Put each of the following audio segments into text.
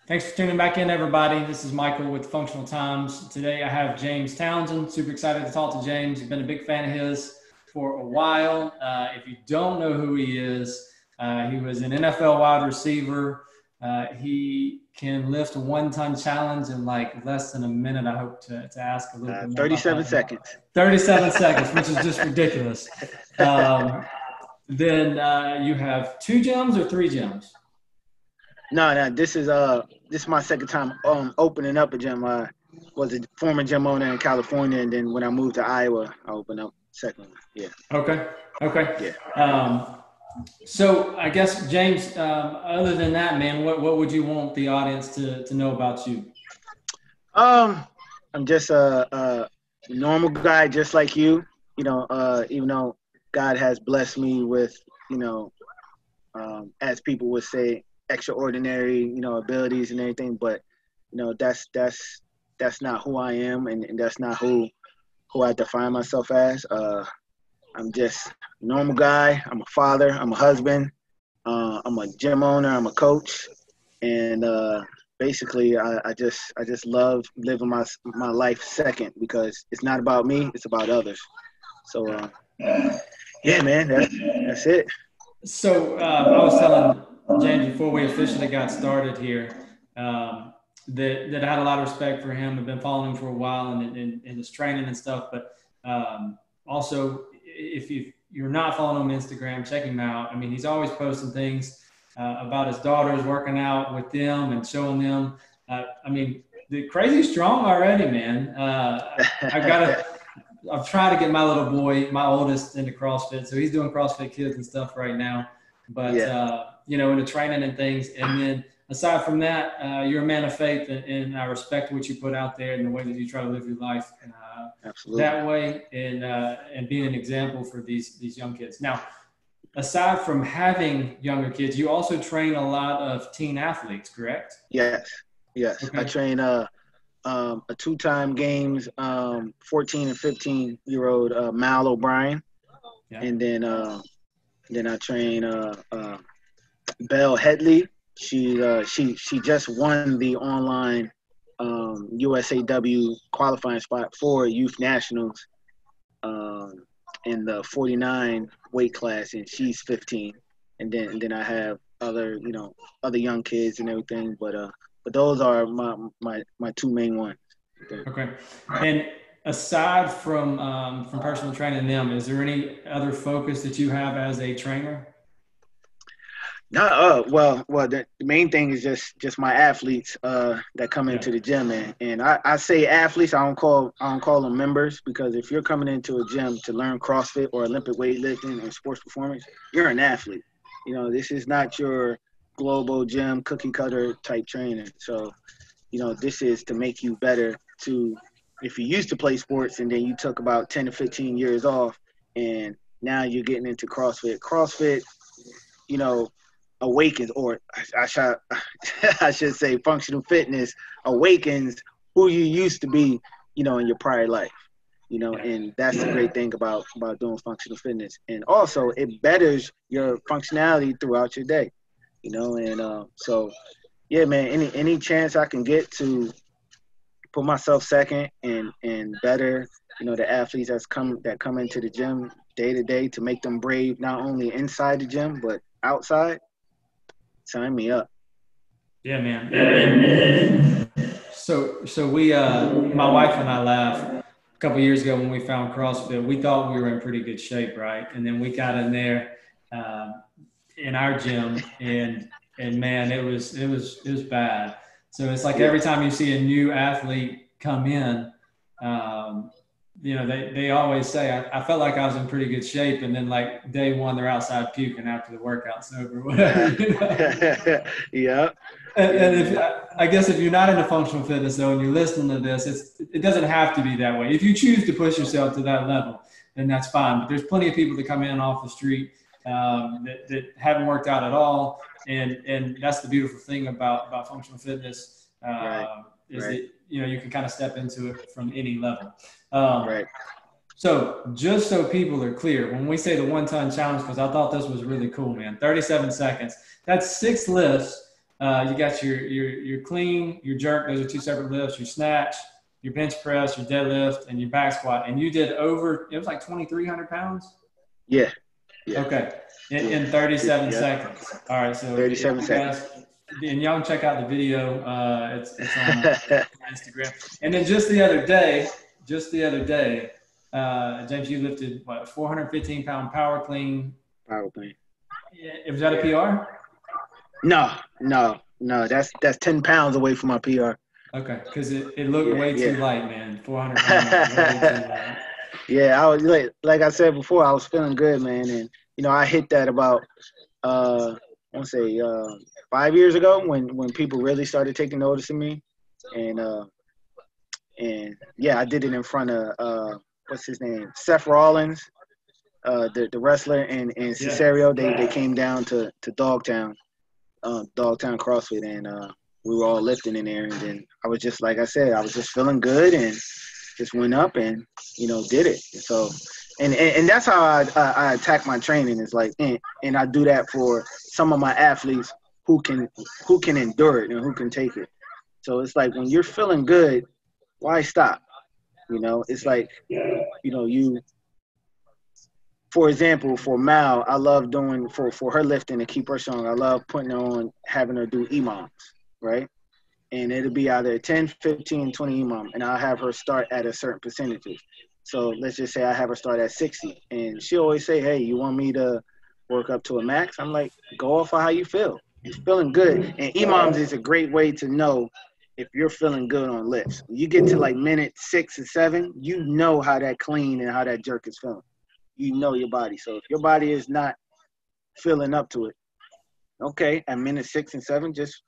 Thanks for tuning back in, everybody. This is Michael with Functional Times. Today I have James Townsend. Super excited to talk to James. I've been a big fan of his for a while. If you don't know who he is, he was an NFL wide receiver. He can lift a 1-ton challenge in like less than a minute. I hope to ask a little bit more about 37 that. seconds. 37 seconds, which is just ridiculous. Then you have 2 gyms or 3 gyms? No, this is my second time opening up a gym. Was a former gym owner in California, and then when I moved to Iowa, I opened up second one. Yeah. Okay. Yeah. So I guess, James, other than that, man, what would you want the audience to know about you? I'm just a normal guy, just like you. Even though God has blessed me with, as people would say, extraordinary, abilities and everything. But, that's not who I am, and that's not who I define myself as. I'm just a normal guy. I'm a father. I'm a husband. I'm a gym owner. I'm a coach, and basically, I just love living my life second because it's not about me. It's about others. So, yeah, man, that's it. So I was telling James before we officially got started here that I had a lot of respect for him. I've been following him for a while and his training and stuff. But also, if you're not following him on Instagram, check him out. I mean, he's always posting things about his daughters, working out with them and showing them. I mean, the crazy strong already, man. I've tried to get my little boy, my oldest, into CrossFit. So he's doing CrossFit Kids and stuff right now. But, Yeah. into training and things. And then aside from that, you're a man of faith, and I respect what you put out there and the way that you try to live your life Absolutely. that way, and being an example for these young kids. Now, aside from having younger kids, you also train a lot of teen athletes, correct? Yes. Okay. I train a 2-time games 14 and 15-year-old Mal O'Brien, Yeah. and then I train Belle Headley. She just won the online USAW qualifying spot for youth nationals in the 49 weight class, and she's 15. And then I have other young kids and everything, but those are my 2 main ones. Okay. And aside from personal training them, is there any other focus that you have as a trainer? No, the main thing is just my athletes that come Yeah. into the gym, and I say athletes. I don't call them members, because if you're coming into a gym to learn CrossFit or Olympic weightlifting and sports performance, you're an athlete. This is not your global gym cookie cutter type training. So, this is to make you better. If you used to play sports and then you took about 10 to 15 years off, and now you're getting into CrossFit. CrossFit, you know awakens, or I should say functional fitness awakens who you used to be, in your prior life. And that's the great thing about doing functional fitness. And also it betters your functionality throughout your day, and so yeah, man, any chance I can get to put myself second and better, the athletes that come into the gym day to day, to make them brave, not only inside the gym but outside. Sign me up. Yeah, man. And so we, my wife and I laughed a couple of years ago when we found CrossFit. We thought we were in pretty good shape, right? And then we got in there in our gym, and man, it was bad. So it's like every time you see a new athlete come in, they always say, I felt like I was in pretty good shape. And then like day one, they're outside puking after the workout's over, whatever. Yeah. And I guess if you're not into functional fitness though, and you're listening to this, it doesn't have to be that way. If you choose to push yourself to that level, then that's fine. But there's plenty of people that come in off the street that haven't worked out at all. And that's the beautiful thing about functional fitness is that, you can kind of step into it from any level. Right. So just so people are clear, when we say the 1-ton challenge, because I thought this was really cool, man, 37 seconds, that's 6 lifts You got your clean, your jerk. Those are two separate lifts. Your snatch, your bench press, your deadlift, and your back squat. And you did over. It was like 2,300 pounds. Yeah. Yeah. Okay, Yeah. in 37 Yeah. seconds. All right, so if 37 you seconds. guys, and y'all can check out the video. It's on Instagram. And then just the other day, James, you lifted what 415-pound power clean. Power clean. Was that a PR? No. That's 10 pounds away from my PR. Okay, because it looked way too light, man. 400 pounds, way too light. Yeah, I was like I said before, I was feeling good, man, and I hit that about I want to say 5 years ago when people really started taking notice of me, and yeah, I did it in front of what's his name, Seth Rollins, the wrestler, and Cesario. They came down to Dogtown CrossFit, and we were all lifting in there, and then I was just like I said, I was just feeling good and just went up and did it. So and that's how I attack my training. Is like and I do that for some of my athletes who can endure it and who can take it. So it's like when you're feeling good, why stop? It's like you. For example, for Mal, I love doing for her lifting to keep her strong. I love putting her on, having her do EMOMs, right? And it'll be either 10, 15, 20 EMOM, and I'll have her start at a certain percentages. So let's just say I have her start at 60, and she always say, "Hey, you want me to work up to a max?" I'm like, "Go off of how you feel. You're feeling good." And EMOMs is a great way to know if you're feeling good on lifts. When you get to like minute 6 or 7, you know how that clean and how that jerk is feeling. You know your body. So if your body is not feeling up to it, okay, at minute 6 and 7, just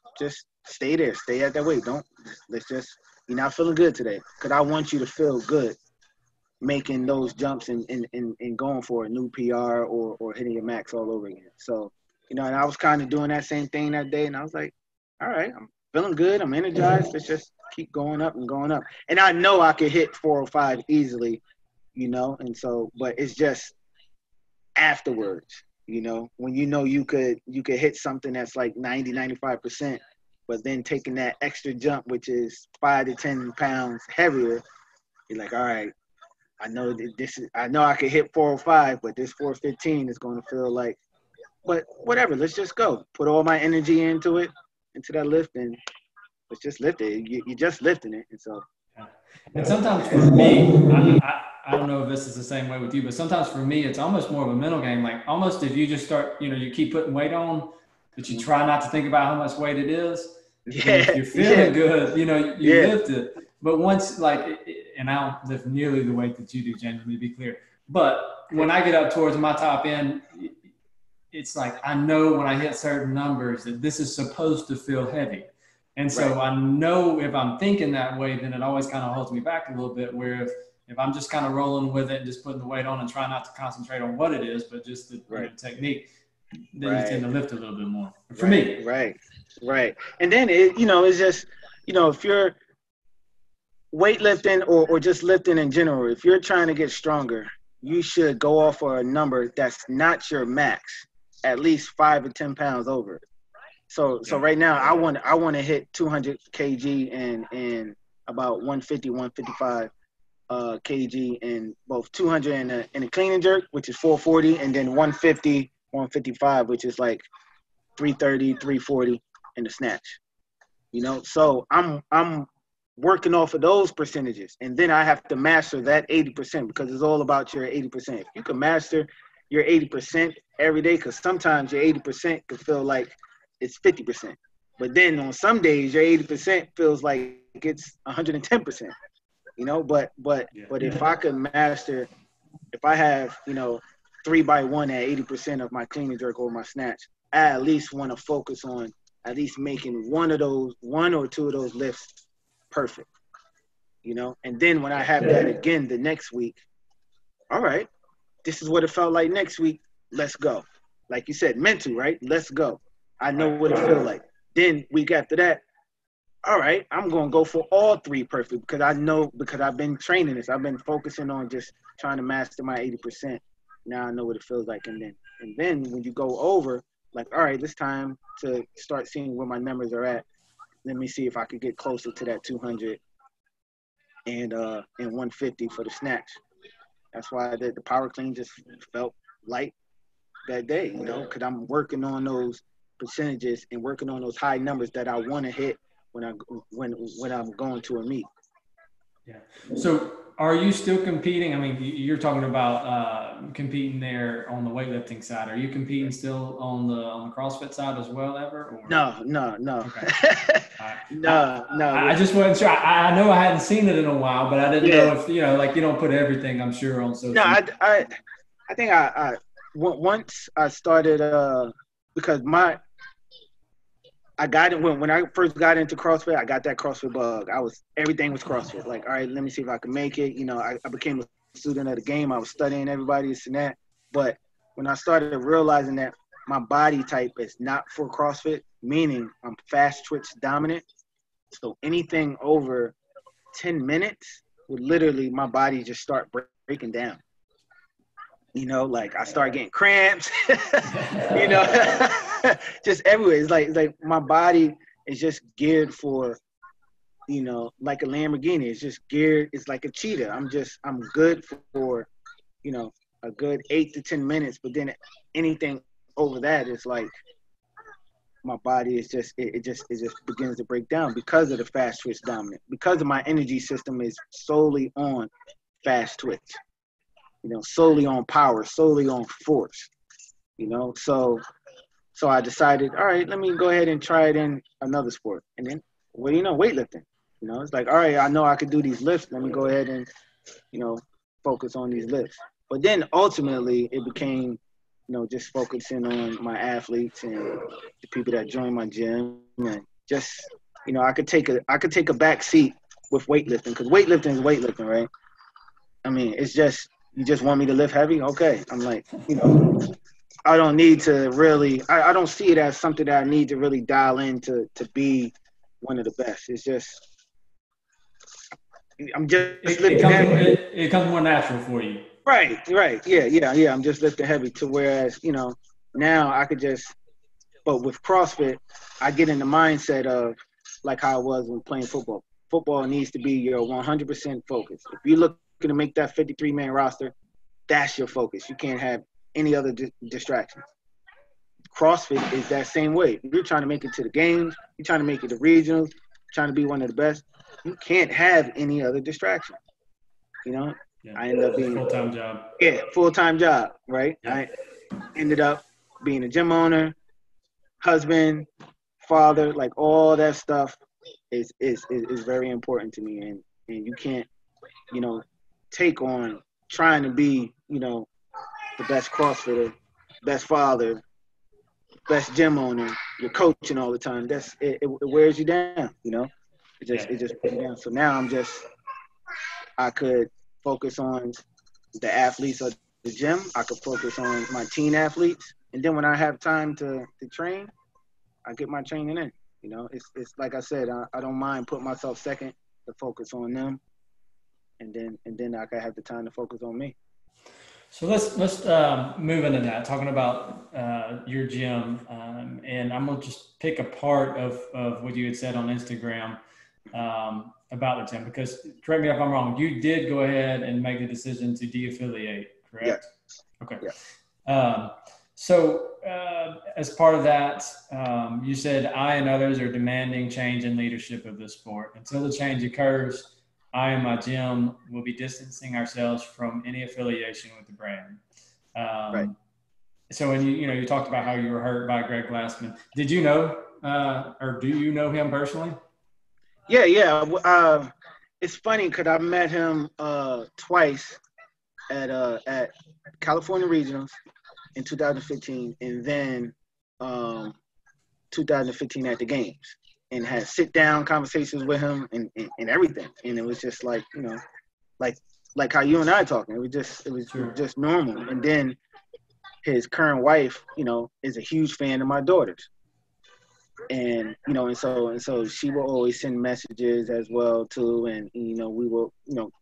stay there. Stay at that weight. You're not feeling good today. Because I want you to feel good making those jumps and going for a new PR or hitting your max all over again. So, and I was kind of doing that same thing that day. And I was like, all right, I'm feeling good. I'm energized. Let's just keep going up and going up. And I know I could hit 405 easily, and so, but it's just afterwards, when you could hit something that's like 90, 95%, but then taking that extra jump, which is 5 to 10 pounds heavier, you're like, all right, I know I know I could hit 405, but this 415 is going to feel like, but whatever, let's just go. Put all my energy into that lift, and let's just lift it. You're just lifting it. And so. And sometimes for me, I don't know if this is the same way with you, but sometimes for me, it's almost more of a mental game. Like almost if you just start, you keep putting weight on, but you try not to think about how much weight it is. Yeah. If you're feeling good, you lift it. But once and I don't lift nearly the weight that you do, James, let me be clear. But when I get up towards my top end, it's like I know when I hit certain numbers that this is supposed to feel heavy. And so I know if I'm thinking that way, then it always kind of holds me back a little bit, where if I'm just kind of rolling with it and just putting the weight on and try not to concentrate on what it is, but just the technique, then you tend to lift a little bit more. For me. Right. And then, it's just, if you're weightlifting or just lifting in general, if you're trying to get stronger, you should go off for a number that's not your max, at least 5 or 10 pounds over it. So right now I want to hit 200 kg and about 150, 155 kg in both 200 in a clean and jerk, which is 440, and then 150, 155, which is like 330, 340 in the snatch. So I'm working off of those percentages, and then I have to master that 80% because it's all about your 80%. If you can master your 80% every day, because sometimes your 80% could feel like it's 50%. But then on some days, your 80% feels like it's 110%, but if I could master, if I have, 3x1 at 80% of my clean and jerk or my snatch, I at least want to focus on at least making one or two of those lifts perfect, and then when I have that again the next week, all right, this is what it felt like next week. Let's go. Like you said, mental, right? Let's go. I know what it feels like. Then week after that, all right, I'm going to go for all 3 perfect because I've been training this. I've been focusing on just trying to master my 80%. Now I know what it feels like. And then when you go over, like, all right, it's time to start seeing where my numbers are at. Let me see if I could get closer to that 200 and 150 for the snatch. That's why the power clean just felt light that day, because I'm working on those percentages and working on those high numbers that I want to hit when I'm going to a meet. Yeah. So are you still competing? I mean, you're talking about competing there on the weightlifting side. Are you competing still on the CrossFit side as well, ever? Or? No. Okay. Right. No. I just wasn't sure. I know I hadn't seen it in a while, but I didn't know if, like you don't put everything, I'm sure, on social. No, I think I once I started because I got it when I first got into CrossFit. I got that CrossFit bug. Everything was CrossFit. Like, all right, let me see if I can make it. I became a student of the game. I was studying everybody, this and that. But when I started realizing that my body type is not for CrossFit, meaning I'm fast twitch dominant. So anything over 10 minutes would literally my body just start breaking down. Like I start getting cramps, just everywhere. It's like my body is just geared for, like a Lamborghini. It's just geared. It's like a cheetah. I'm good for, a good 8 to 10 minutes. But then anything over that is like my body is just, it just begins to break down because of the fast twitch dominant, because of my energy system is solely on fast twitch. Solely on power, solely on force, so I decided, all right, let me go ahead and try it in another sport. And then, weightlifting, it's like, all right, I know I could do these lifts. Let me go ahead and, focus on these lifts. But then ultimately it became, just focusing on my athletes and the people that join my gym and just, I could take a back seat with weightlifting because weightlifting is weightlifting, right? I mean, it's just, you just want me to lift heavy? Okay. I'm like, I don't need to really, I don't see it as something that I need to really dial in to be one of the best. It's just, I'm just lifting heavy. It comes more natural for you. Right. Yeah. I'm just lifting heavy to whereas, now I could just, but with CrossFit, I get in the mindset of like how I was when playing football. Football needs to be your 100% focus. If you look to make that 53-man roster, that's your focus. You can't have any other distractions. CrossFit is that same way. If you're trying to make it to the games, you're trying to make it to regionals, trying to be one of the best, you can't have any other distraction. Yeah. I ended up being full-time job. Yeah, full-time job, right? Yeah. I ended up being a gym owner, husband, father, like all that stuff is very important to me. And you can't, take on trying to be, the best CrossFitter, best father, best gym owner, you're coaching all the time. It wears you down, It just puts you down. So now I could focus on the athletes of the gym. I could focus on my teen athletes. And then when I have time to train, I get my training in. It's like I said, I don't mind putting myself second to focus on them. And then I can have the time to focus on me. So let's move into that, talking about your gym, and I'm gonna just pick a part of what you had said on Instagram about the gym, because correct me if I'm wrong, you did go ahead and make the decision to de-affiliate, correct? Yes. Okay. Yeah. So as part of that, you said I and others are demanding change in leadership of the sport. Until the change occurs, I and my gym will be distancing ourselves from any affiliation with the brand. Right. So when you talked about how you were hurt by Greg Glassman, did you know or do you know him personally? Yeah. It's funny because I met him twice at California Regionals in 2015, and then 2015 at the games, and had sit down conversations with him and everything. And it was just like, like how you and I are talking. It was Sure. just normal. And then his current wife, is a huge fan of my daughters. And, and so she will always send messages as well too. And, we will,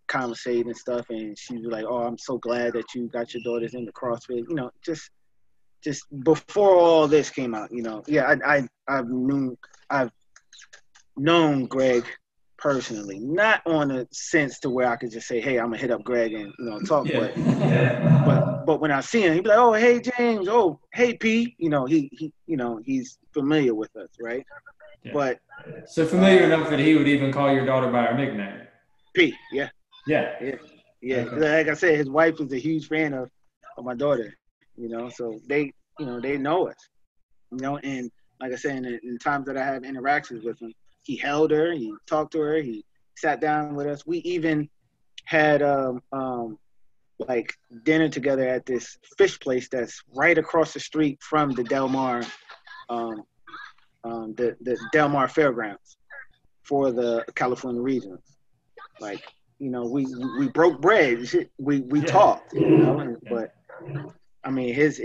conversate and stuff. And she was like, oh, I'm so glad that you got your daughters into CrossFit, just just before all this came out, I've known Greg personally, not on a sense to where I could just say, hey, I'm gonna hit up Greg and talk, but when I see him, he'd be like, oh, hey James, oh, hey P, he's familiar with us, right? Yeah. But so familiar enough that he would even call your daughter by her nickname. P, yeah. Okay. Like I said, his wife is a huge fan of my daughter, so they know us, and like I said, in times that I have interactions with him, he held her, he talked to her, he sat down with us. We even had like dinner together at this fish place that's right across the street from the Del Mar, the Del Mar Fairgrounds for the California regions. Like, we broke bread. We talked, but I mean his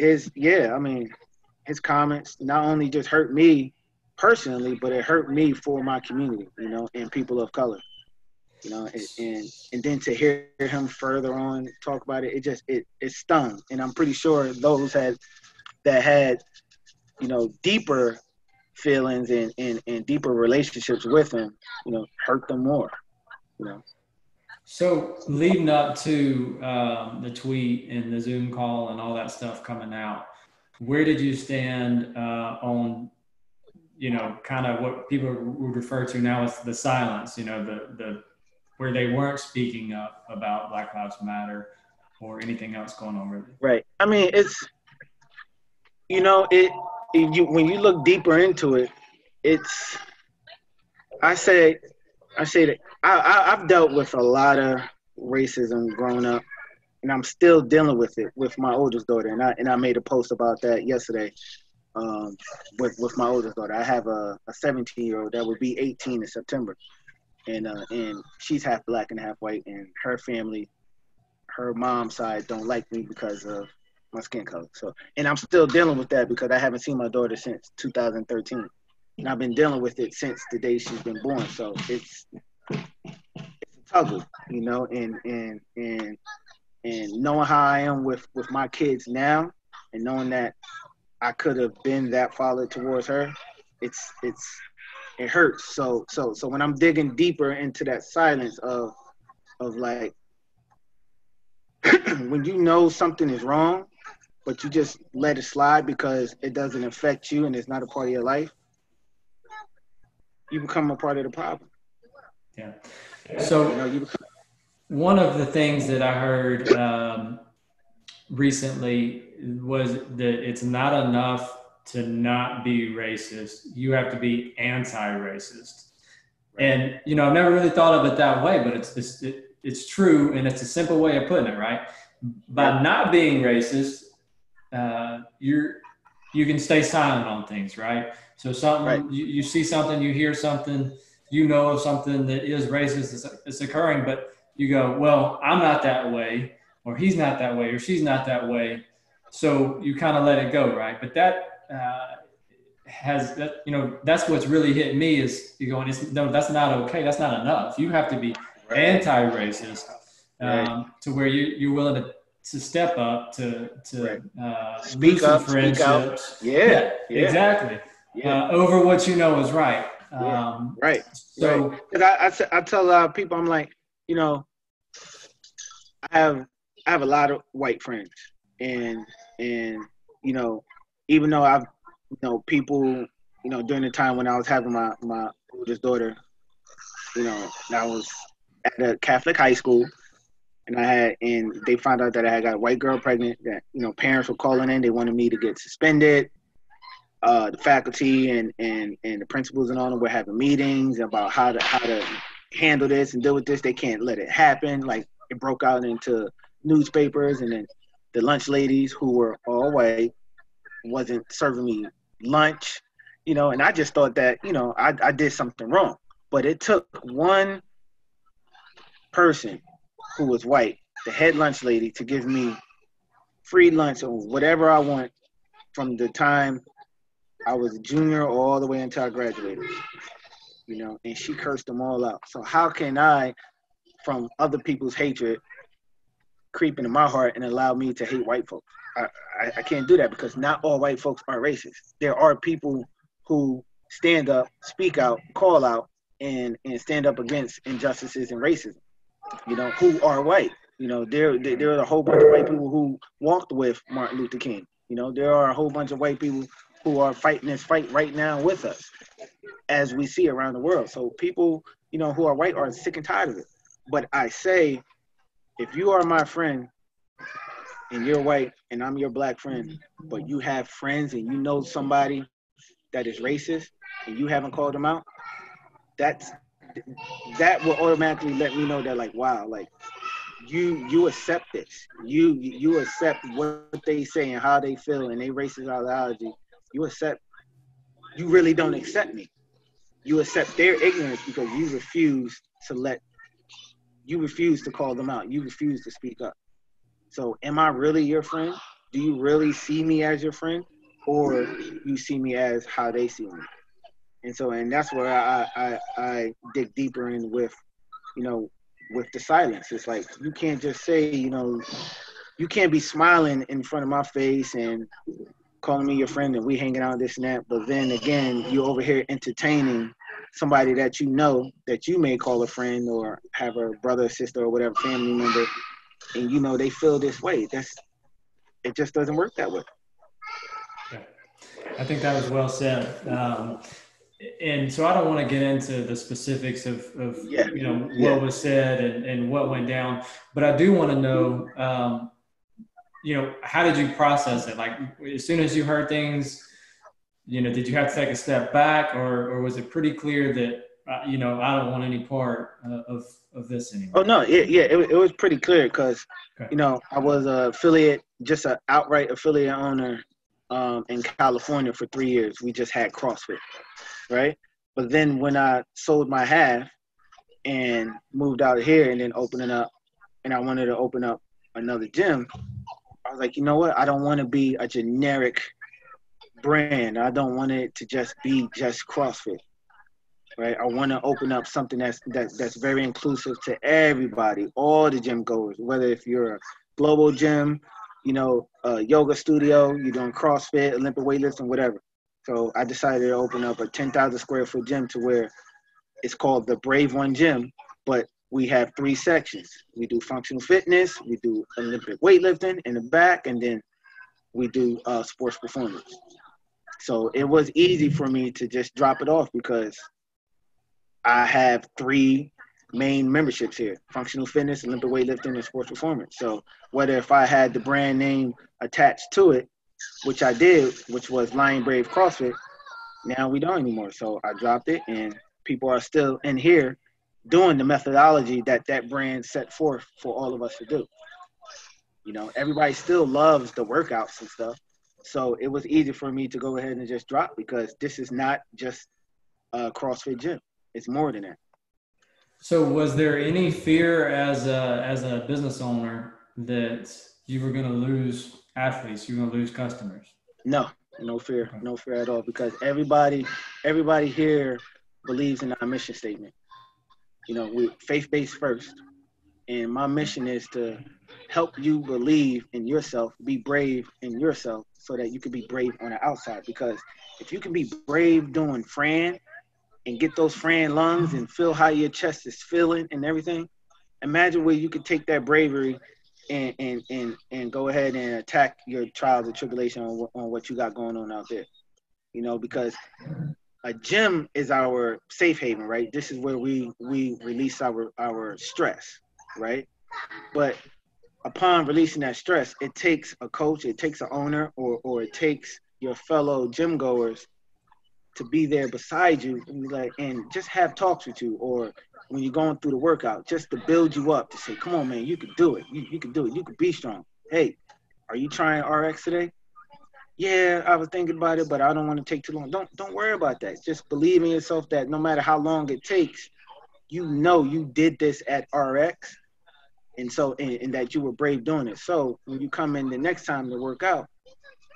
comments not only just hurt me personally, but it hurt me for my community, and people of color, and then to hear him further on talk about it, it stung. And I'm pretty sure those that had, deeper feelings and deeper relationships with him, hurt them more, So leading up to the tweet and the Zoom call and all that stuff coming out, where did you stand on, kind of what people would refer to now as the silence, the where they weren't speaking up about Black Lives Matter or anything else going on really? Right. I mean, it's, when you look deeper into it, it's, I say that I've dealt with a lot of racism growing up, and I'm still dealing with it with my oldest daughter. And I made a post about that yesterday with my oldest daughter. I have a 17-year-old that would be 18 in September, and she's half black and half white, and her family, her mom's side, don't like me because of my skin color. So, and I'm still dealing with that because I haven't seen my daughter since 2013. And I've been dealing with it since the day she's been born. So it's a tuggle, and knowing how I am with my kids now, and knowing that I could have been that father towards her, it hurts. So when I'm digging deeper into that silence of like, when something is wrong, but you just let it slide because it doesn't affect you and it's not a part of your life, you become a part of the problem. Yeah. So one of the things that I heard recently was that it's not enough to not be racist. You have to be anti-racist. Right. And, I've never really thought of it that way, but it's true. And it's a simple way of putting it, right? By not being racist, you can stay silent on things, right? So something, right. You see something, you hear something, of something that is racist, it's occurring, but you go, well, I'm not that way, or he's not that way, or she's not that way. So you kind of let it go, right? But that that's what's really hit me is you're going, no, that's not okay. That's not enough. You have to be anti-racist to where you're willing to step up to speak up, friendships. Yeah, exactly. Yeah. Over what is right. Right. So I tell a lot of people, I'm like, I have a lot of white friends, and even though I've people during the time when I was having my oldest daughter, I was at a Catholic high school. And they found out that I had got a white girl pregnant, that, parents were calling in. They wanted me to get suspended. The faculty and the principals and all them were having meetings about how to handle this and deal with this. They can't let it happen. Like, it broke out into newspapers, and then the lunch ladies, who were all white, wasn't serving me lunch, and I just thought that, I did something wrong. But it took one person who was white, the head lunch lady, to give me free lunch or whatever I want from the time I was a junior all the way until I graduated, and she cursed them all out. So how can I, from other people's hatred, creep into my heart and allow me to hate white folks? I can't do that because not all white folks are racist. There are people who stand up, speak out, call out, and stand up against injustices and racism. Who are white. There are a whole bunch of white people who walked with Martin Luther King. There are a whole bunch of white people who are fighting this fight right now with us, as we see around the world. So people, who are white are sick and tired of it. But I say, if you are my friend and you're white and I'm your black friend, but you have friends and you know somebody that is racist and you haven't called them out, that's that will automatically let me know that, like, wow, like you accept this. You accept what they say and how they feel and they racist ideology. You really don't accept me. You accept their ignorance because you refuse to call them out. You refuse to speak up. So am I really your friend? Do you really see me as your friend? Or you see me as how they see me? And that's where I dig deeper in with, with the silence. It's like, you can't just say, you can't be smiling in front of my face and calling me your friend and we hanging out this and that. But then again, you over here entertaining somebody that that you may call a friend or have a brother or sister or whatever family member, and they feel this way. It just doesn't work that way. Yeah. I think that was well said. And so I don't want to get into the specifics of what was said and what went down, but I do want to know, how did you process it? Like, as soon as you heard things, did you have to take a step back, or was it pretty clear that, I don't want any part of this anymore? Oh, no. It was pretty clear because, okay. I was just an outright affiliate owner in California for 3 years. We just had CrossFit, right? But then when I sold my half and moved out of here and then I wanted to open up another gym, I was like, you know what? I don't want to be a generic brand. I don't want it to just be just CrossFit, right? I want to open up something that's very inclusive to everybody, all the gym goers, whether if you're a global gym, a yoga studio, you're doing CrossFit, Olympic weightlifting, whatever. So I decided to open up a 10,000 square foot gym to where it's called the Brave One Gym, but we have 3 sections. We do functional fitness, we do Olympic weightlifting in the back, and then we do sports performance. So it was easy for me to just drop it off because I have 3 main memberships here: functional fitness, Olympic weightlifting, and sports performance. So whether if I had the brand name attached to it, which I did, which was Lion Brave CrossFit, now we don't anymore. So I dropped it, and people are still in here doing the methodology that brand set forth for all of us to do. Everybody still loves the workouts and stuff. So it was easy for me to go ahead and just drop, because this is not just a CrossFit gym. It's more than that. So was there any fear as a business owner that you were going to lose athletes, you were going to lose customers? No fear, no fear at all, because everybody here believes in our mission statement. We faith-based first, and my mission is to help you believe in yourself, be brave in yourself, so that you can be brave on the outside. Because if you can be brave doing Fran and get those Fran lungs and feel how your chest is feeling and everything, imagine where you could take that bravery and go ahead and attack your trials and tribulation on what you got going on out there. Because a gym is our safe haven, right? This is where we release our stress, right? But upon releasing that stress, it takes a coach, it takes an owner, or it takes your fellow gym goers to be there beside you and just have talks with you, or when you're going through the workout, just to build you up, to say, come on, man, you can do it. You can do it. You can be strong. Hey, are you trying RX today? Yeah, I was thinking about it, but I don't want to take too long. Don't worry about that. Just believe in yourself that no matter how long it takes, you did this at RX, and so and that you were brave doing it. So when you come in the next time to work out,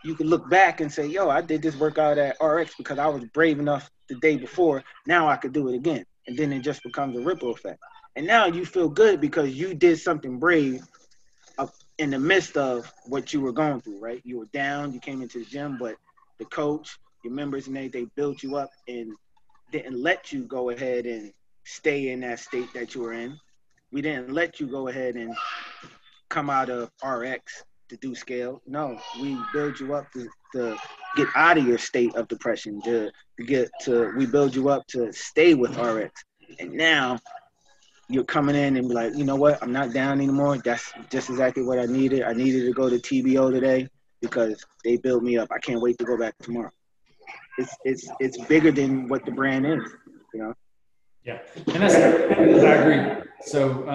you can look back and say, yo, I did this workout at RX because I was brave enough the day before. Now I could do it again. And then it just becomes a ripple effect. And now you feel good because you did something brave in the midst of what you were going through, right? You were down, you came into the gym, but the coach, your members, and they built you up and didn't let you go ahead and stay in that state that you were in. We didn't let you go ahead and come out of RX to do scale. No, we build you up to get out of your state of depression, we build you up to stay with RX. And now you're coming in and be like, you know what? I'm not down anymore. That's just exactly what I needed. I needed to go to TBO today because they built me up. I can't wait to go back tomorrow. It's bigger than what the brand is, you know? Yeah, and I agree. So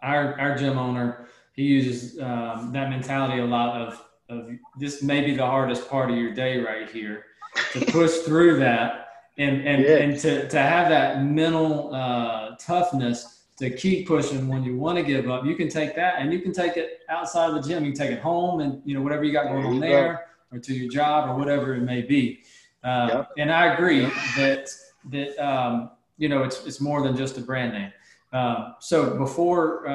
our gym owner, he uses that mentality a lot of this may be the hardest part of your day right here, to push through that and to have that mental toughness to keep pushing when you want to give up. You can take that and you can take it outside of the gym. You can take it home and, you know, whatever you got going on there or to your job or whatever it may be. And I agree that you know, it's more than just a brand name. So before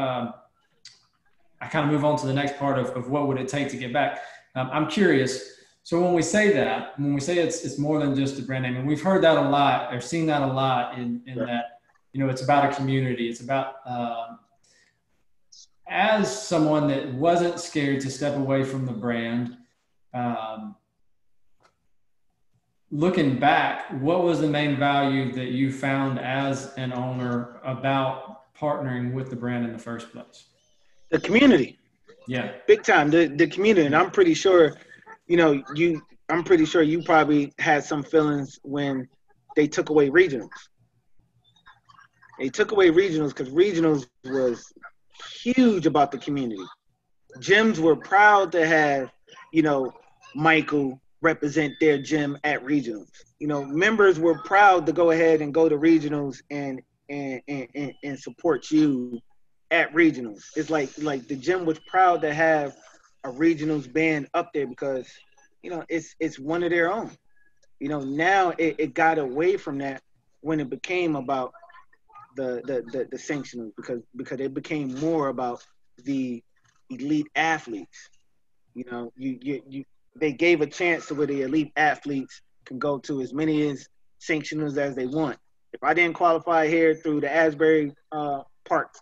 I kind of move on to the next part of what would it take to get back, I'm curious. So when we say it's more than just a brand name, and we've heard that a lot, or seen that a lot in that, you know, it's about a community. It's about, as someone that wasn't scared to step away from the brand, looking back, what was the main value that you found as an owner about partnering with the brand in the first place? The community. Yeah. Big time. The community. And I'm pretty sure, you know, I'm pretty sure you probably had some feelings when they took away regionals. They took away regionals because regionals was huge about the community. Gyms were proud to have, you know, Michael represent their gym at regionals. You know, members were proud to go ahead and go to regionals and support you at regionals. It's like the gym was proud to have a regionals band up there because, you know, it's one of their own. You know, now it got away from that when it became about the sanctioning because it became more about the elite athletes. You know, they gave a chance to where the elite athletes can go to as many sanctioners as they want. If I didn't qualify here through the Asbury Park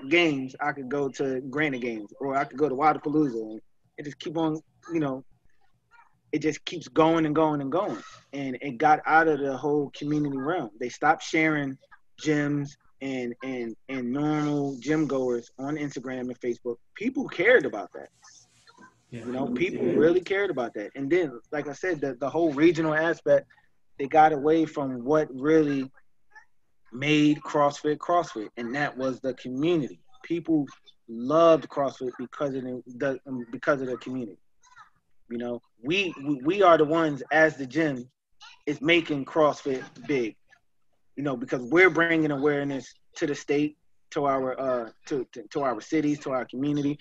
games, I could go to Granite games, or I could go to Wadapalooza, and it just keep on, you know, it just keeps going and going and going. And it got out of the whole community realm. They stopped sharing gyms and normal gym goers on Instagram and Facebook. People cared about that. Yeah. You know, people really cared about that. And then, like I said, the whole regional aspect, they got away from what really made CrossFit, and that was the community. People loved CrossFit because of the community. You know, we are the ones as the gym is making CrossFit big. You know, because we're bringing awareness to the state, to our to our cities, to our community,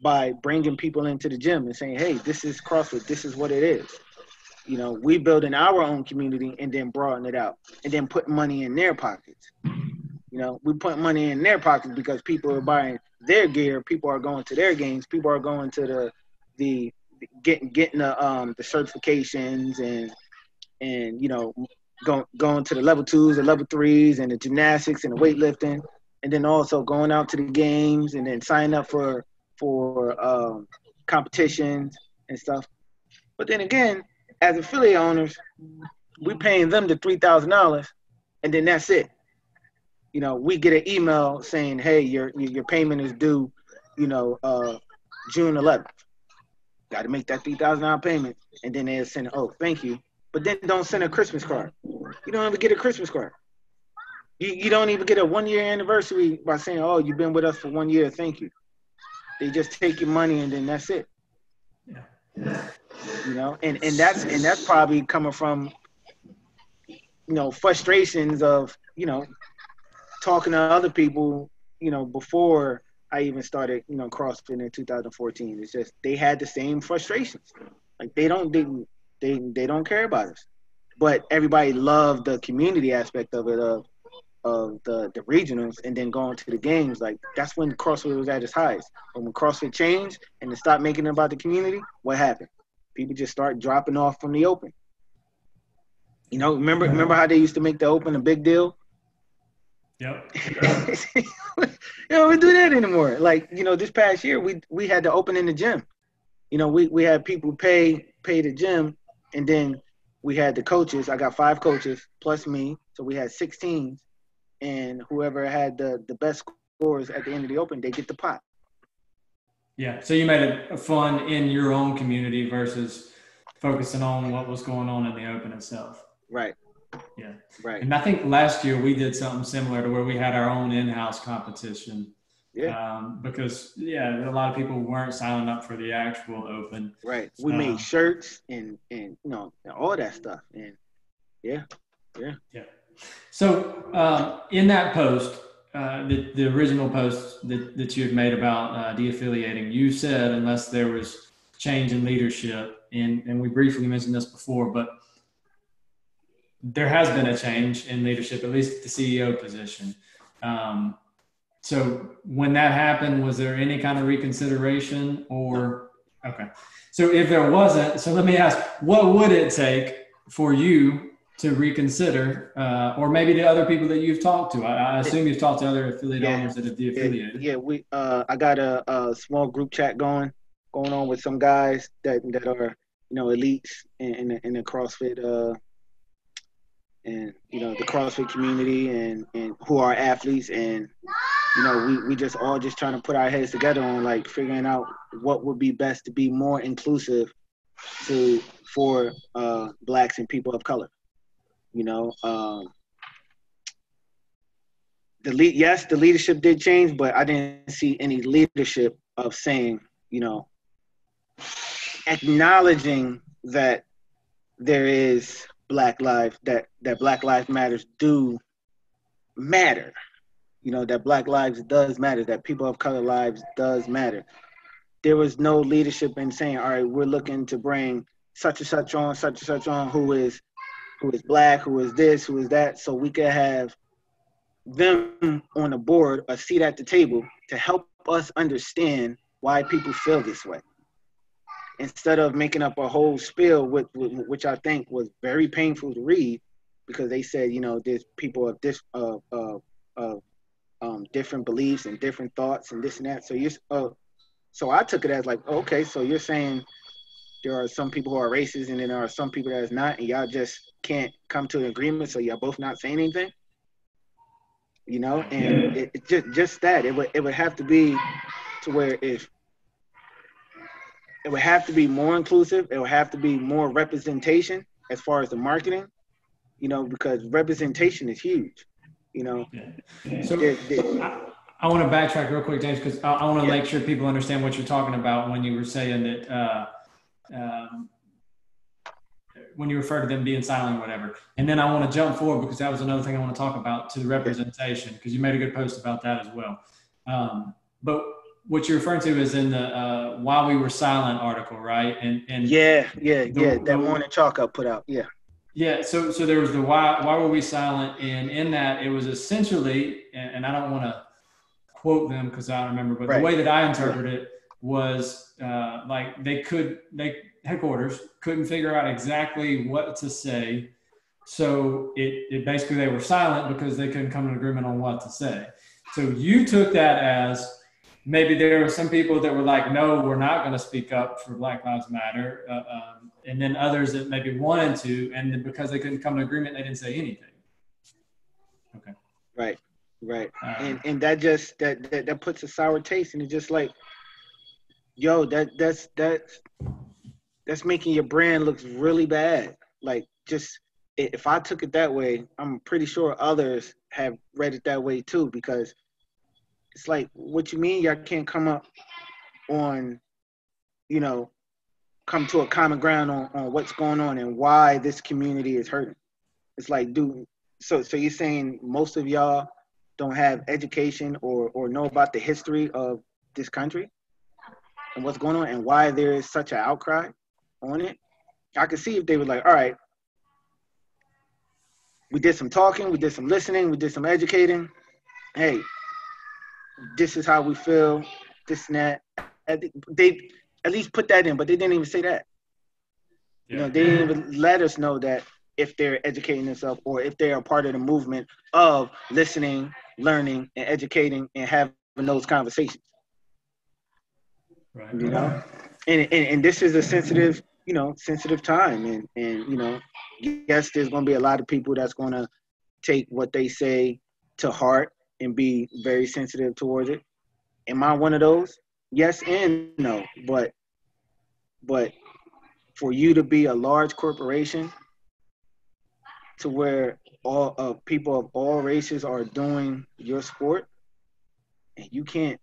by bringing people into the gym and saying, hey, this is CrossFit, this is what it is. You know, we building our own community and then broaden it out and then put money in their pockets. You know, we put money in their pockets because people are buying their gear, people are going to their games, people are going to getting the certifications and you know, going to the level 2s and level 3s and the gymnastics and the weightlifting, and then also going out to the games and then signing up for competitions and stuff. But then again, as affiliate owners, we paying them the $3,000, and then that's it. You know, we get an email saying, hey, your payment is due, you know, June 11th. Got to make that $3,000 payment, and then they'll send, oh, thank you. But then don't send a Christmas card. You don't even get a Christmas card. You don't even get a 1-year anniversary by saying, oh, you've been with us for 1 year, thank you. They just take your money and then that's it. Yeah. You know, and that's probably coming from, you know, frustrations of, you know, talking to other people, you know, before I even started, you know, CrossFit in 2014. It's just they had the same frustrations. Like they don't care about us. But everybody loved the community aspect of it, of, the regionals and then going to the games, like that's when CrossFit was at its highest. But when CrossFit changed and it stopped making it about the community, what happened? People just start dropping off from the open. You know, remember how they used to make the open a big deal? Yep. You know, we do that anymore. Like, you know, this past year we had the open in the gym. You know, we had people pay the gym, and then we had the coaches. I got 5 coaches plus me, so we had 6 teams, and whoever had the best scores at the end of the open, they get the pot. Yeah. So you made it fun in your own community versus focusing on what was going on in the open itself. Right. Yeah. Right. And I think last year we did something similar to where we had our own in-house competition. Yeah. Because a lot of people weren't signing up for the actual open. Right. We made shirts and you know, all that stuff. And yeah. So in that post, the original post that you had made about de-affiliating, you said unless there was change in leadership, and we briefly mentioned this before, but there has been a change in leadership, at least at the CEO position. So when that happened, was there any kind of reconsideration or, okay. So if there wasn't, so let me ask, what would it take for you to reconsider, or maybe the other people that you've talked to? I assume you've talked to other affiliate owners that have de-affiliated. Yeah, I got a small group chat going on with some guys that are, you know, elites in the CrossFit, and you know, the CrossFit community and who are athletes, and you know, we just all just trying to put our heads together on like figuring out what would be best to be more inclusive for Blacks and people of color. You know, the leadership did change, but I didn't see any leadership of saying, you know, acknowledging that there is Black lives, that Black Lives Matters do matter. You know, that Black lives does matter, that people of color lives does matter. There was no leadership in saying, all right, we're looking to bring such and such on who is Black, who is this, who is that, so we could have them on the board, a seat at the table to help us understand why people feel this way. Instead of making up a whole spiel, which I think was very painful to read, because they said, you know, there's people of this different beliefs and different thoughts and this and that. So I took it as like, okay, so you're saying there are some people who are racist and then there are some people that is not, and y'all just can't come to an agreement, so y'all both not saying anything. You know, and it just that it would have to be to where if it would have to be more inclusive, it would have to be more representation as far as the marketing, you know, because representation is huge, you know. Yeah. So I want to backtrack real quick, James, because I want to make sure people understand what you're talking about when you were saying that when you refer to them being silent or whatever. And then I want to jump forward because that was another thing I want to talk about, to the representation, because you made a good post about that as well. But what you're referring to is in the While We Were Silent article, right? And that morning chalk up put out. Yeah, so there was the why were we silent, and in that it was essentially, and I don't want to quote them because I don't remember, but the way that I interpreted it was like headquarters couldn't figure out exactly what to say, so it basically they were silent because they couldn't come to an agreement on what to say. So you took that as maybe there were some people that were like, no, we're not going to speak up for Black Lives Matter. And then others that maybe wanted to, and then because they couldn't come to an agreement, they didn't say anything. Okay. Right. And that just, that puts a sour taste, and it's just like, yo, that's making your brand look really bad. Like, just, if I took it that way, I'm pretty sure others have read it that way too, because it's like, what you mean y'all can't come up on, you know, come to a common ground on what's going on and why this community is hurting? It's like, dude, so you're saying most of y'all don't have education or know about the history of this country and what's going on and why there is such an outcry on it? I could see if they were like, all right, We did some talking, we did some listening, we did some educating. Hey, this is how we feel, this and that. They at least put that in, but they didn't even say that. You know, they didn't even let us know that if they're educating themselves or if they are part of the movement of listening, learning, and educating and having those conversations. Right. You know, and this is a sensitive, sensitive time, and yes, there's going to be a lot of people that's going to take what they say to heart and be very sensitive towards it. Am I one of those? Yes and no, but for you to be a large corporation to where all people of all races are doing your sport, and you can't,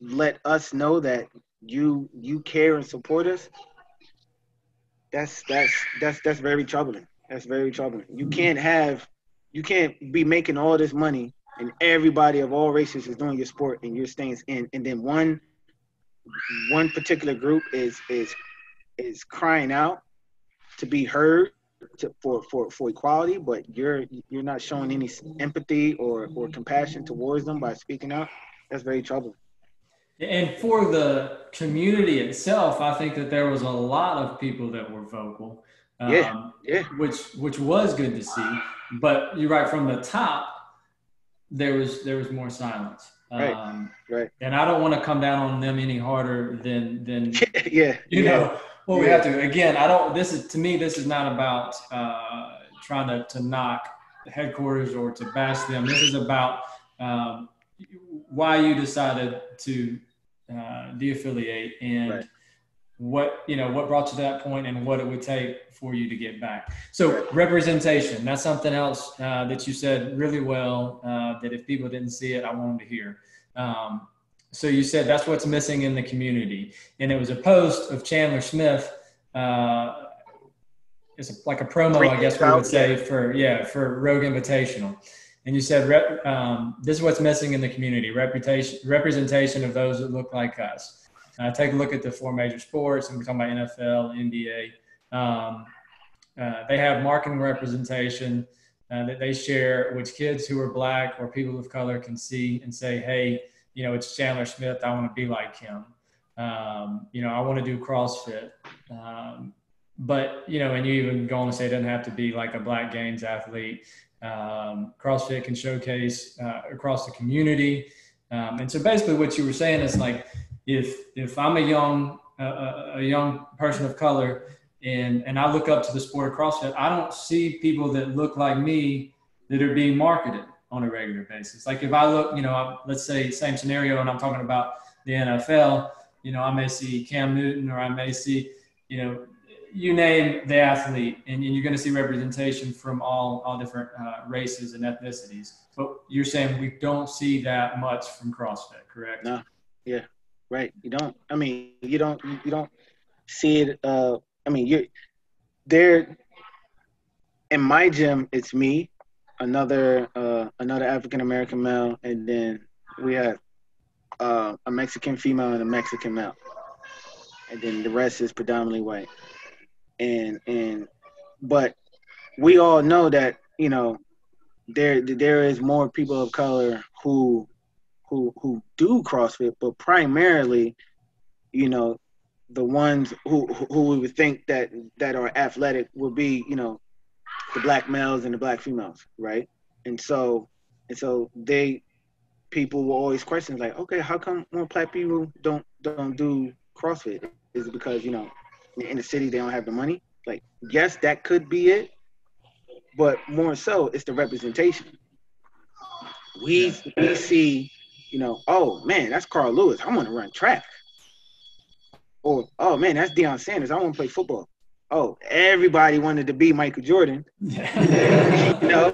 let us know that you care and support us. That's very troubling. That's very troubling. You can't be making all this money and everybody of all races is doing your sport and you're staying in, and then one particular group is crying out to be heard for equality, but you're not showing any empathy or compassion towards them by speaking out. That's very troubling. And for the community itself, I think that there was a lot of people that were vocal, Yeah, yeah, which was good to see. But you're right, from the top, there was more silence. right, right. And I don't want to come down on them any harder than Yeah, you yeah, know what we yeah. have to. Again, I don't. This is, to me, this is not about trying to knock the headquarters or to bash them. This is about um, why you decided to de-affiliate, Right, and what brought you to that point and what it would take for you to get back. So right. representation, that's something else that you said really well, that if people didn't see it, I want them to hear. So you said that's what's missing in the community. And it was a post of Chandler Smith. It's like a promo, I guess we would say, for Rogue Invitational. And you said, this is what's missing in the community: representation of those that look like us. Take a look at the four major sports, and we're talking about NFL, NBA. They have marketing representation that they share, which kids who are Black or people of color can see and say, hey, it's Chandler Smith. I want to be like him. I want to do CrossFit. But, and you even go on to say it doesn't have to be like a Black Games athlete. CrossFit can showcase across the community. And so basically what you were saying is, like, if I'm a young person of color and I look up to the sport of CrossFit, I don't see people that look like me that are being marketed on a regular basis. Like if I look, let's say same scenario, and I'm talking about the NFL, I may see Cam Newton, or I may see, you name the athlete, and you're going to see representation from all different races and ethnicities. But you're saying we don't see that much from CrossFit, correct? No, yeah, right. You don't. I mean, you don't see it. I mean, you're there in my gym. It's me, another African American male, and then we have a Mexican female and a Mexican male, and then the rest is predominantly white. And but we all know that there is more people of color who do CrossFit, but primarily, the ones who we would think that are athletic would be, the Black males and the Black females, right? And so people will always question, like, okay, how come more Black people don't do CrossFit? Is it because in the city they don't have the money? Like, yes, that could be it, but more so, it's the representation. We Yeah. see, oh man, that's Carl Lewis. I want to run track. Or, oh man, that's Deion Sanders. I want to play football. Oh, everybody wanted to be Michael Jordan. Yeah.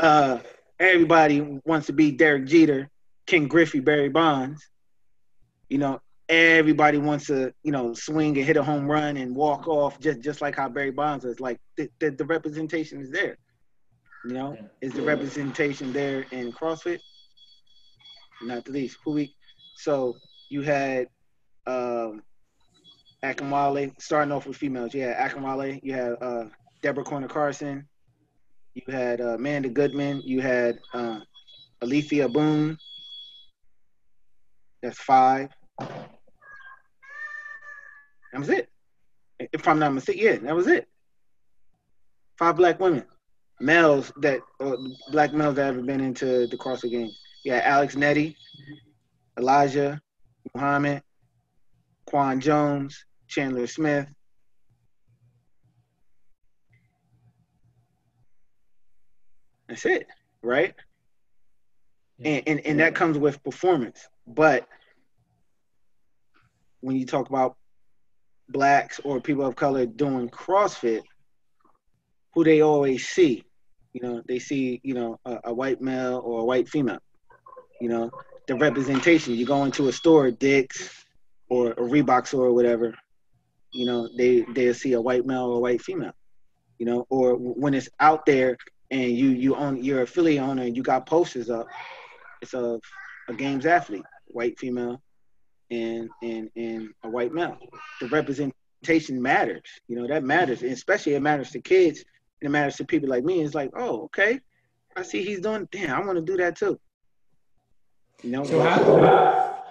Uh, everybody wants to be Derek Jeter, Ken Griffey, Barry Bonds. Everybody wants to, swing and hit a home run and walk off just like how Barry Bonds is. Like the representation is there. Is the representation there in CrossFit? Not the least. So you had Akinwale, starting off with females. You had Akinwale, you had Deborah Corner Carson. You had Amanda Goodman. You had Alethea Boone. That's 5. That was it. If I'm not mistaken, yeah, that was it. 5 black women, males that black males that ever been into the CrossFit Games. Yeah, Alex Nettie, Elijah Muhammad, Quan Jones, Chandler Smith. That's it, right? Yeah. And that comes with performance. But when you talk about blacks or people of color doing CrossFit, who they always see, they see, a white male or a white female. The representation. You go into a store, Dick's or a Reebok store or whatever, they'll see a white male or a white female. Or when it's out there and you're affiliate owner and you got posters up, it's of a games athlete, white female and a white male. The representation matters. That matters, and especially it matters to kids and it matters to people like me. It's like, oh, okay, I see he's doing. Damn, I want to do that too. So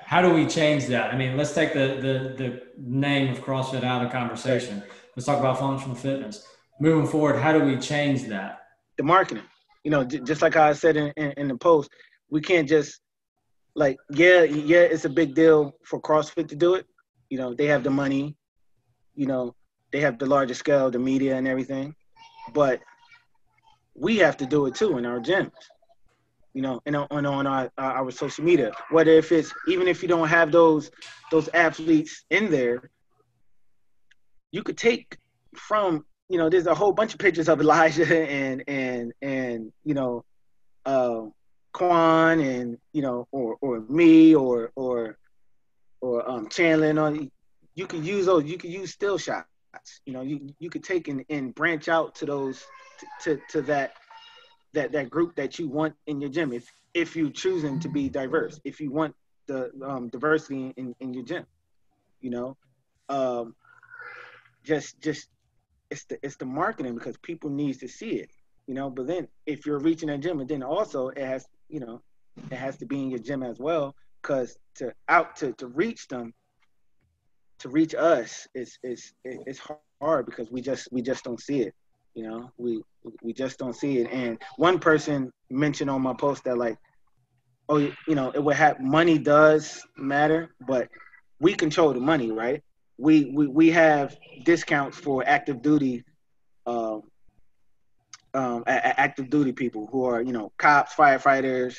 how do we change that? I mean, let's take the name of CrossFit out of the conversation. Right. Let's talk about functional fitness. Moving forward, how do we change that? The marketing. Just like I said in the post, we can't just it's a big deal for CrossFit to do it. They have the money, they have the larger scale, the media and everything, but we have to do it too in our gyms, and on our social media, whether if it's, even if you don't have those athletes in there, you could take from, there's a whole bunch of pictures of Elijah and Quan and or me or Chandler and all. You could use those. You could use still shots. You could take and branch out to those to that group that you want in your gym. If you choosing to be diverse, if you want the diversity in your gym, just it's the marketing, because people needs to see it. But then if you're reaching a gym, and then also it has to be in your gym as well, because to reach them, to reach us, it's hard because we just don't see it. We just don't see it. And one person mentioned on my post that it would have, money does matter, but we control the money, right? We have discounts for active duty active duty people who are, cops, firefighters,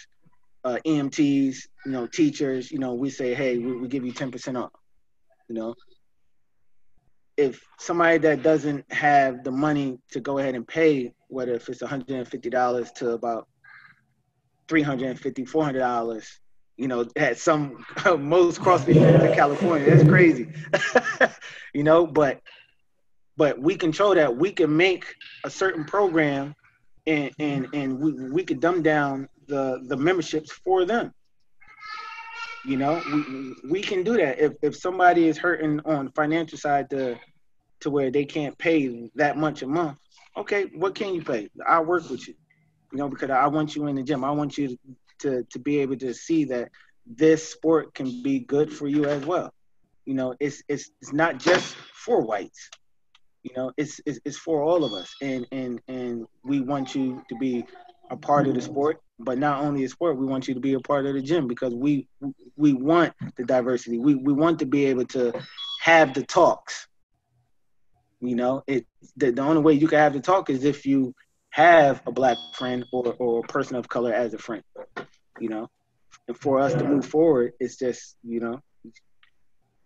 EMTs, teachers. We say, hey, we give you 10% off. If somebody that doesn't have the money to go ahead and pay, whether if it's $150 to about $350, $400, at some most CrossFit gyms in California, that's crazy. But we control that. We can make a certain program and we could dumb down the memberships for them. We can do that. If somebody is hurting on the financial side to where they can't pay that much a month, okay, what can you pay? I'll work with you, because I want you in the gym. I want you to be able to see that this sport can be good for you as well. It's not just for whites. It's for all of us, and we want you to be a part of the sport, but not only a sport, we want you to be a part of the gym, because we want the diversity. We want to be able to have the talks. The only way you can have the talk is if you have a black friend or a person of color as a friend. And for us to move forward, it's just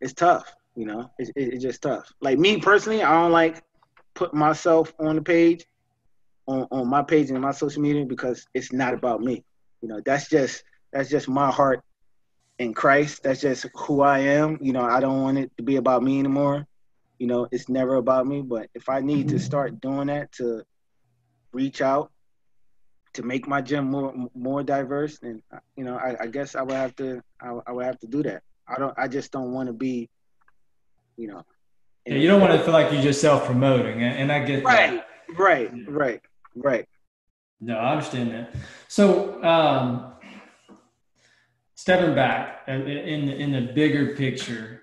it's tough. It's just tough. Like me personally, I don't like put myself on the page, on my page and my social media, because it's not about me. That's just my heart in Christ. That's just who I am. I don't want it to be about me anymore. It's never about me. But if I need to start doing that to reach out, to make my gym more diverse, then I guess I would have to do that. I just don't want to be, Yeah, you don't want to feel like you're just self-promoting, and I get right. that. Right, right, right. No, I understand that. So, stepping back in the bigger picture,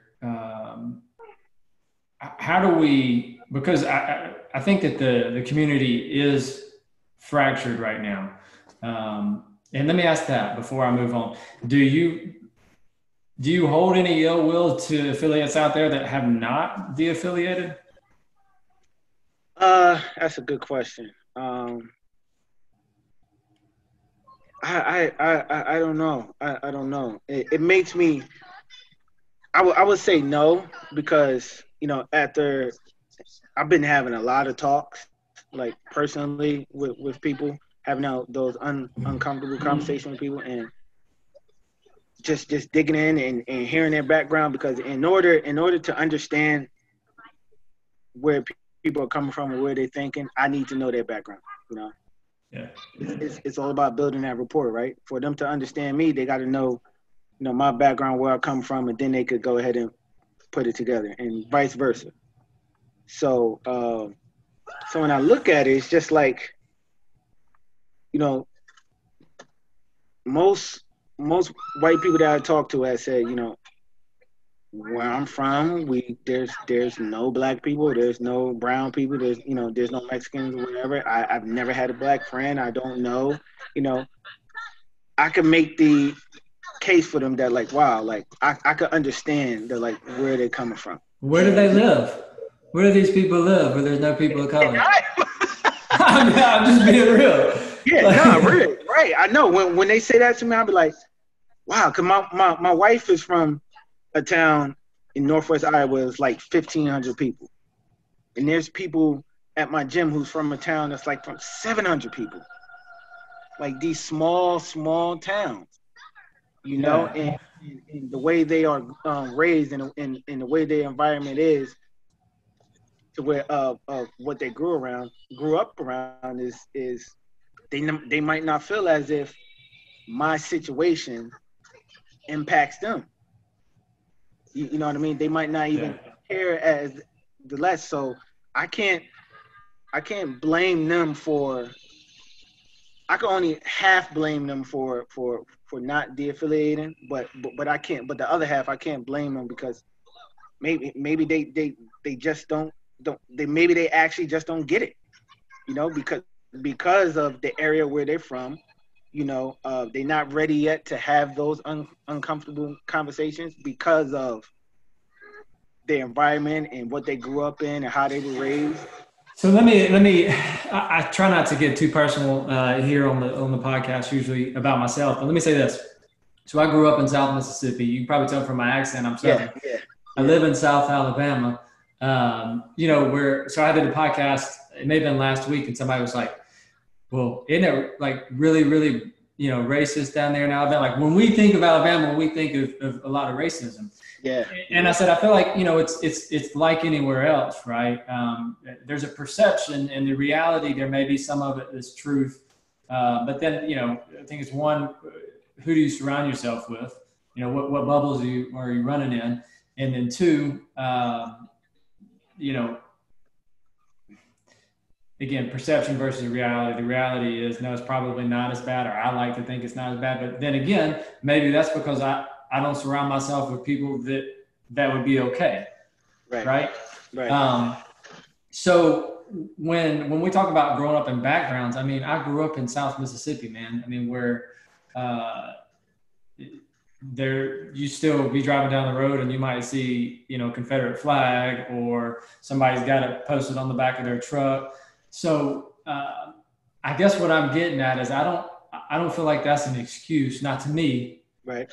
how do we? Because I think that the community is fractured right now. And let me ask that before I move on. Do you hold any ill will to affiliates out there that have not de-affiliated? That's a good question. I don't know. I don't know. It makes me. I would say no because after I've been having a lot of talks, like personally with people, having out those uncomfortable conversations with people, and just digging in and hearing their background because in order to understand where people are coming from and where they're thinking, I need to know their background. You know, Yeah. it's all about building that rapport, right? For them to understand me, they got to know my background, where I come from, and then they could go ahead and put it together, and vice versa. So, so when I look at it, it's just like you know, most white people that I talk to have said, where I'm from, there's no black people, there's no brown people, there's no Mexicans or whatever. I've never had a black friend. I don't know. You know, I can make the case for them that like, wow, like I could understand that like where they're coming from. Where do And they live? Where do these people live where there's no people of color? I'm just being real. yeah, no, really, right. I know when they say that to me, I'll be like, wow, because my wife is from a town in Northwest Iowa. It's like 1,500 people. And there's people at my gym who's from a town that's like from 700 people. Like these small towns, Yeah. and the way they are raised and the way their environment is to where what they grew up around is they might not feel as if my situation impacts them. You know what I mean? They might not Yeah. even care as the less. So I can't blame them for. I can only half blame them for not de-affiliating, but I can't. But the other half, I can't blame them because maybe they just don't they maybe they actually just don't get it. Because of the area where they're from. They're not ready yet to have those uncomfortable conversations because of their environment and what they grew up in and how they were raised. So let me. I try not to get too personal here on the podcast usually about myself, but let me say this. So I grew up in South Mississippi. You can probably tell from my accent I'm Southern. Yeah. I live in South Alabama. So I did a podcast. It may have been last week, and somebody was like, "Well, isn't it like really, really, racist down there in Alabama? Like when we think of Alabama, we think of a lot of racism." Yeah. And I said, I feel like, it's like anywhere else, right? There's a perception, and the reality, there may be some of it is truth. But then, I think it's one, who do you surround yourself with? What bubbles are you running in? And then two, again, perception versus reality. The reality is, no, it's probably not as bad, or I like to think it's not as bad. But then again, maybe that's because I don't surround myself with people that would be okay. Right. So when we talk about growing up in backgrounds, I mean, I grew up in South Mississippi, man. I mean, where you still be driving down the road and you might see, Confederate flag, or somebody's got it posted on the back of their truck. So I guess what I'm getting at is I don't feel like that's an excuse, not to me. Right.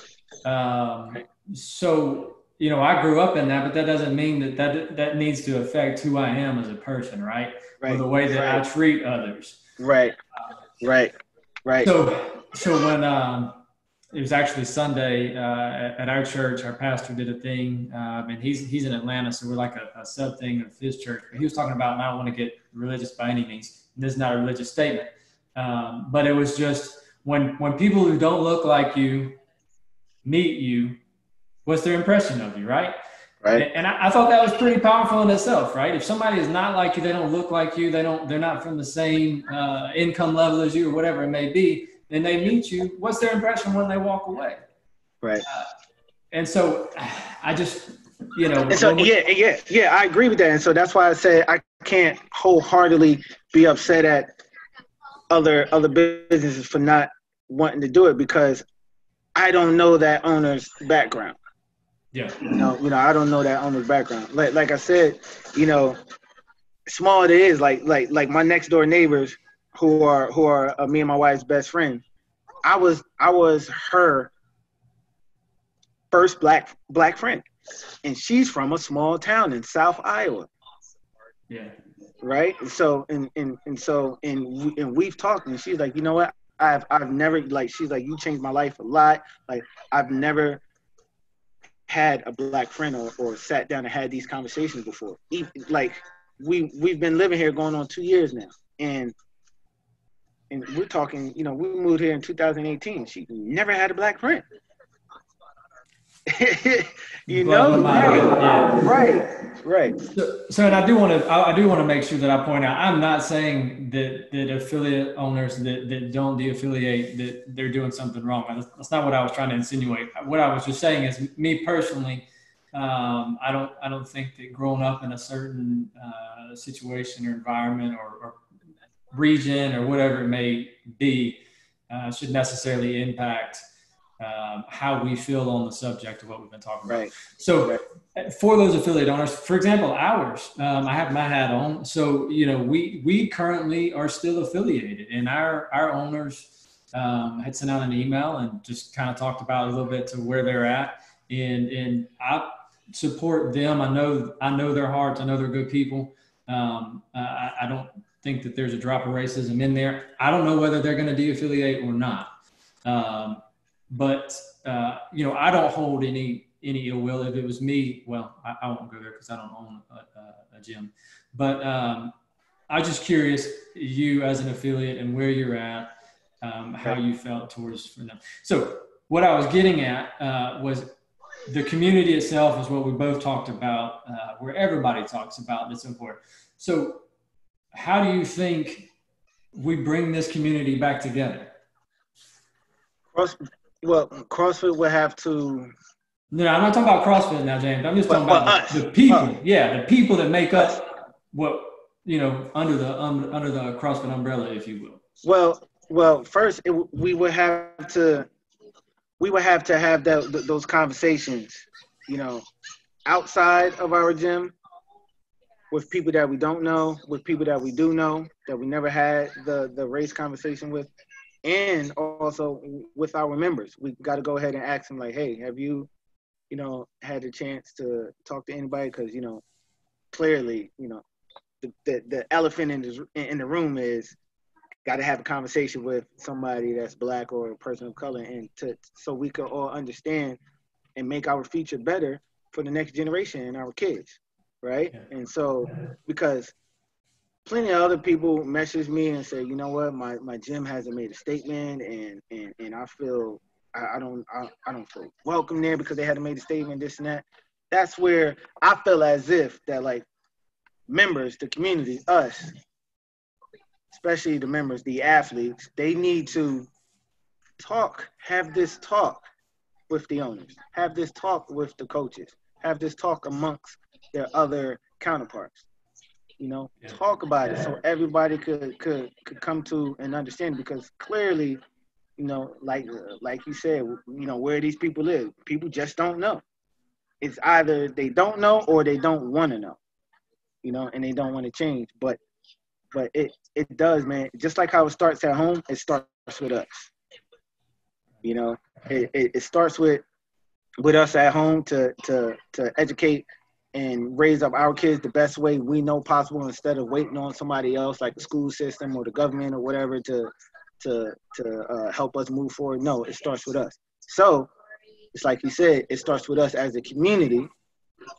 So, I grew up in that, but that doesn't mean that needs to affect who I am as a person, right? Or the way that I treat others. Right. So when it was actually Sunday at our church, our pastor did a thing, and he's in Atlanta, so we're like a sub thing of his church. But he was talking about, and I don't want to get religious by any means. This is not a religious statement, but it was just when people who don't look like you meet you, what's their impression of you, right? Right. And I thought that was pretty powerful in itself, right? If somebody is not like you, they don't look like you, they're not from the same income level as you or whatever it may be, then they meet you. What's their impression when they walk away? Right. And so I just, And so, yeah, I agree with that. And so that's why I said I can't wholeheartedly be upset at other businesses for not wanting to do it, because I don't know that owner's background. Yeah. I don't know that owner's background. Like I said, small it is. Like my next door neighbors who are me and my wife's best friend. I was her first black friend, and she's from a small town in South Iowa. Yeah. Right. So and we've talked, and she's like, you know what? I've never, like, she's like, you changed my life a lot. Like, I've never had a black friend or sat down and had these conversations before. Like, we've been living here going on 2 years now, and we're talking, we moved here in 2018. She never had a black friend. Right. So, and I do want to make sure that I point out, I'm not saying that affiliate owners that don't de-affiliate, that they're doing something wrong. That's not what I was trying to insinuate. What I was just saying is, me personally, I don't think that growing up in a certain situation or environment or region or whatever it may be should necessarily impact how we feel on the subject of what we've been talking about. So for those affiliate owners, for example, ours, I have my hat on. So, we currently are still affiliated, and our owners had sent out an email and just kind of talked about a little bit to where they're at. And I support them. I know their hearts. I know they're good people. I don't think that there's a drop of racism in there. I don't know whether they're going to de-affiliate or not. But I don't hold any ill will. If it was me, well, I won't go there because I don't own a gym. But I'm just curious, you as an affiliate and where you're at, how you felt towards them. So what I was getting at was the community itself is what we both talked about, where everybody talks about and so forth. So how do you think we bring this community back together? Well, CrossFit would have to. No, I'm not talking about CrossFit now, James. I'm just talking about the people. The people that make up what under the CrossFit umbrella, if you will. Well, first we would have to have those conversations, outside of our gym, with people that we don't know, with people that we do know, that we never had the race conversation with. And also with our members, we got to go ahead and ask them, like, hey, have you, had a chance to talk to anybody? Because, clearly, the elephant in the room is got to have a conversation with somebody that's black or a person of color, and so we can all understand and make our future better for the next generation and our kids, right? Yeah. And so, because plenty of other people message me and say, you know what, my gym hasn't made a statement, and I feel I don't feel welcome there because they hadn't made a statement, this and that. That's where I feel as if that, like, members, the community, us, especially the members, the athletes, they need to have this talk with the owners, have this talk with the coaches, have this talk amongst their other counterparts. Talk about it so everybody could come to an understanding, because clearly, like you said, where these people live, people just don't know. It's either they don't know or they don't want to know, and they don't want to change. But it does, man. Just like how it starts at home, it starts with us. It starts with us at home to educate and raise up our kids the best way we know possible, instead of waiting on somebody else, like the school system or the government or whatever, to help us move forward. No, it starts with us. So it's like you said, it starts with us as a community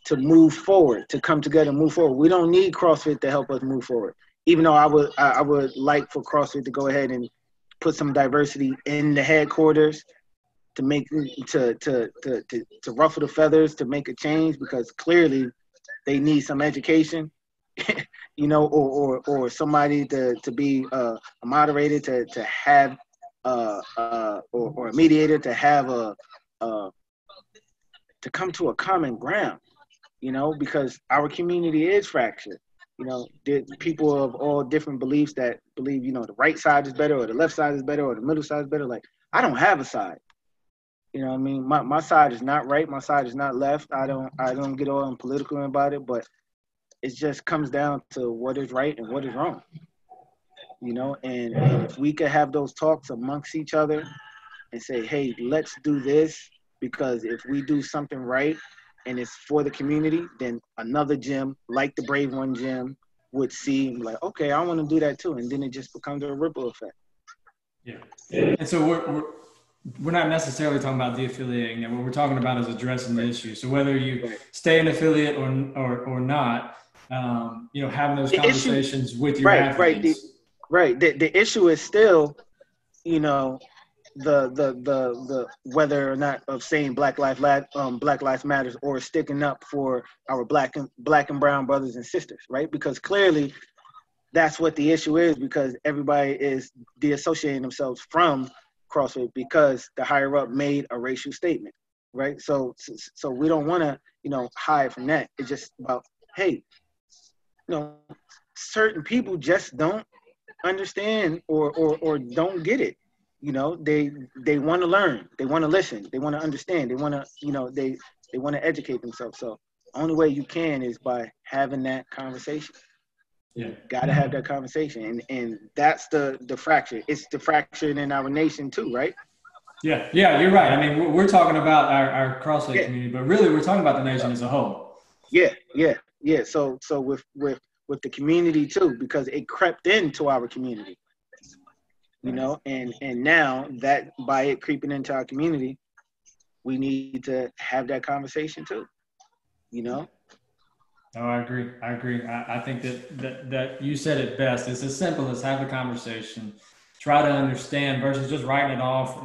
to move forward, to come together and move forward. We don't need CrossFit to help us move forward, even though I would like for CrossFit to go ahead and put some diversity in the headquarters, to make to ruffle the feathers to make a change, because clearly they need some education, you know, or somebody to be a moderator to have or a mediator to have to come to a common ground, you know, because our community is fractured. You know, people of all different beliefs that believe, you know, the right side is better or the left side is better or the middle side is better. Like, I don't have a side. You know what I mean? My side is not right. My side is not left. I don't get all political about it, but it just comes down to what is right and what is wrong. You know, and if we could have those talks amongst each other and say, hey, let's do this, because if we do something right and it's for the community, then another gym like the Brave One gym would see like, okay, I want to do that too. And then it just becomes a ripple effect. Yeah. And so we're not necessarily talking about de-affiliating. What we're talking about is addressing the issue. So whether you stay an affiliate or not, you know, having those conversations with your athletes. The issue is still, you know, the whether or not of saying Black Lives Matters or sticking up for our black and brown brothers and sisters, right? Because clearly that's what the issue is, because everybody is deassociating themselves from CrossFit because the higher up made a racial statement, right? So we don't want to, you know, hide from that. It's just about, hey, you know, certain people just don't understand or don't get it. You know, they want to learn, they want to listen, they want to understand, they want to, you know, they want to educate themselves. So the only way you can is by having that conversation. Yeah, got to have that conversation, and that's the fracture. It's the fracture in our nation too, right? Yeah, you're right. I mean, we're talking about our CrossFit community, but really we're talking about the nation as a whole. Yeah. So with the community too, because it crept into our community. You know, and now that by it creeping into our community, we need to have that conversation too. You know. Oh, I agree. I think that you said it best. It's as simple as have a conversation, try to understand versus just writing it off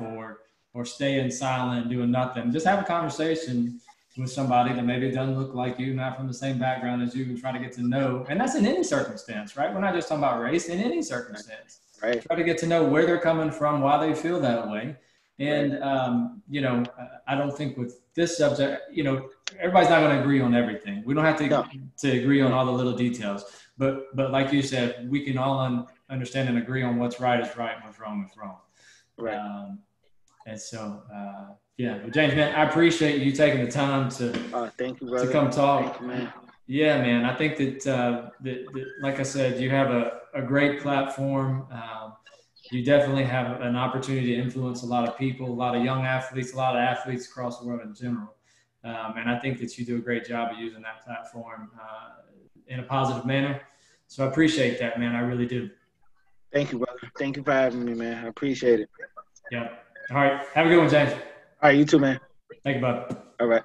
or staying silent and doing nothing. Just have a conversation with somebody that maybe doesn't look like you, not from the same background as you, and try to get to know. And that's in any circumstance, right? We're not just talking about race, in any circumstance. Right. Try to get to know where they're coming from, why they feel that way. And, you know, I don't think with this subject, you know, everybody's not going to agree on everything. We don't have to agree on all the little details. But like you said, we can all understand and agree on what's right is right and what's wrong is wrong. Right. And so, yeah, well, James, man, I appreciate you taking the time to thank you, brother. to come talk. Thank you, man. Yeah, man. I think that, like I said, you have a great platform. You definitely have an opportunity to influence a lot of people, a lot of young athletes, a lot of athletes across the world in general. And I think that you do a great job of using that platform in a positive manner. So I appreciate that, man. I really do. Thank you, brother. Thank you for having me, man. I appreciate it. Yeah. All right. Have a good one, James. All right. You too, man. Thank you, bud. All right.